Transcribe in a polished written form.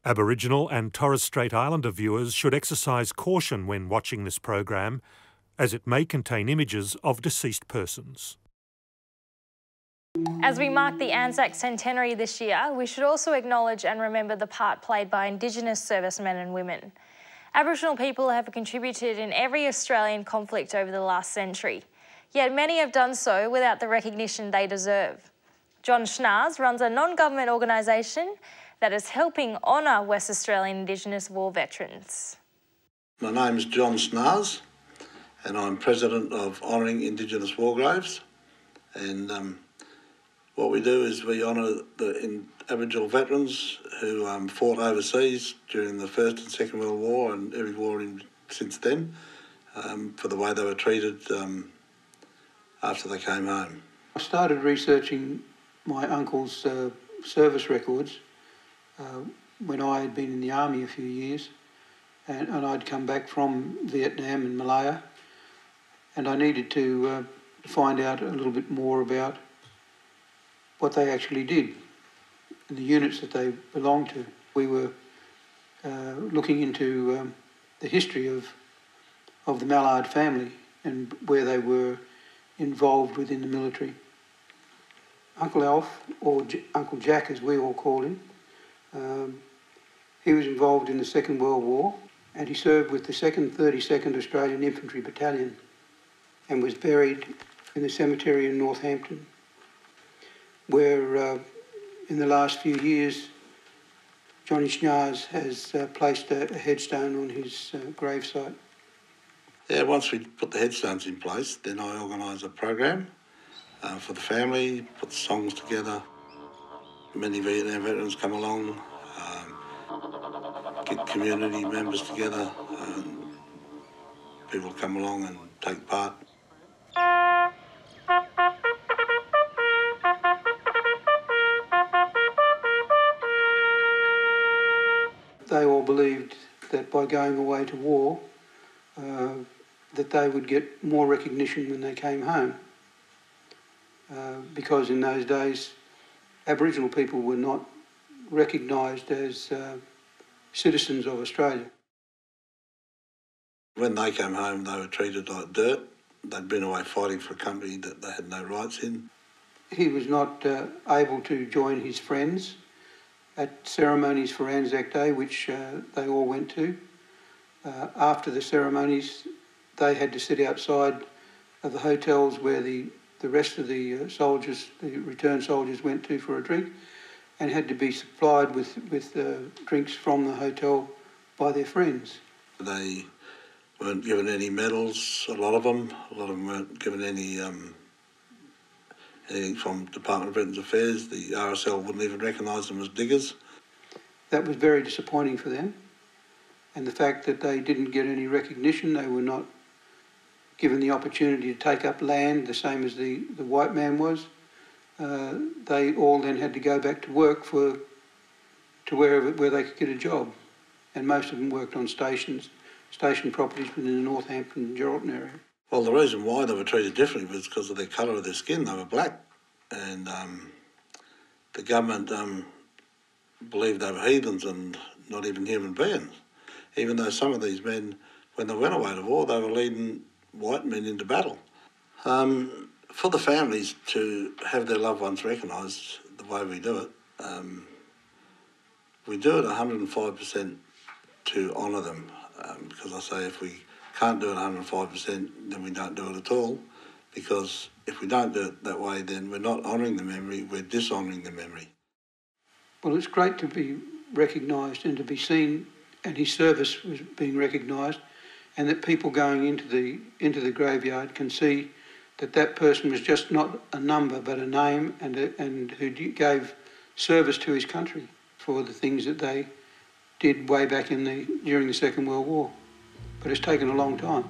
Aboriginal and Torres Strait Islander viewers should exercise caution when watching this program, as it may contain images of deceased persons. As we mark the Anzac centenary this year, we should also acknowledge and remember the part played by Indigenous servicemen and women. Aboriginal people have contributed in every Australian conflict over the last century, yet many have done so without the recognition they deserve. John Schnaars runs a non-government organisation that is helping honour West Australian Indigenous war veterans. My name is John Schnaars and I'm President of Honouring Indigenous War Graves, and what we do is we honour the Aboriginal veterans who fought overseas during the First and Second World War and every war since then, for the way they were treated after they came home. I started researching my uncle's service records when I had been in the army a few years, and I'd come back from Vietnam and Malaya, and I needed to find out a little bit more about what they actually did and the units that they belonged to. We were looking into the history of the Mallard family and where they were involved within the military. Uncle Alf, or Uncle Jack as we all call him, he was involved in the Second World War, and he served with the 2nd 32nd Australian Infantry Battalion and was buried in the cemetery in Northampton, where in the last few years Johnny Schnaars has placed a headstone on his gravesite. Yeah, once we put the headstones in place, then I organise a program for the family, put the songs together. Many Vietnam veterans come along, get community members together, people come along and take part. They all believed that by going away to war, that they would get more recognition when they came home, because in those days Aboriginal people were not recognised as citizens of Australia. When they came home, they were treated like dirt. They'd been away fighting for a country that they had no rights in. He was not able to join his friends at ceremonies for Anzac Day, which they all went to. After the ceremonies, they had to sit outside of the hotels where the rest of the soldiers, the returned soldiers, went to for a drink, and had to be supplied with drinks from the hotel by their friends. They weren't given any medals, a lot of them weren't given any anything from Department of Veterans Affairs. The RSL wouldn't even recognise them as diggers. That was very disappointing for them, and the fact that they didn't get any recognition, they were not given the opportunity to take up land the same as the white man was. They all then had to go back to work to where they could get a job, and most of them worked on station properties within the Northampton and Geraldton area. Well, the reason why they were treated differently was because of the colour of their skin. They were black, and the government believed they were heathens and not even human beings, even though some of these men, when they went away to war, they were leading white men into battle. For the families to have their loved ones recognised the way we do it 105% to honour them, because I say if we can't do it 105%, then we don't do it at all, because if we don't do it that way, then we're not honouring the memory, we're dishonouring the memory. Well, it's great to be recognised and to be seen, and his service was being recognised, and that people going into the graveyard can see that that person was just not a number but a name, and who gave service to his country for the things that they did way back during the Second World War. But it's taken a long time.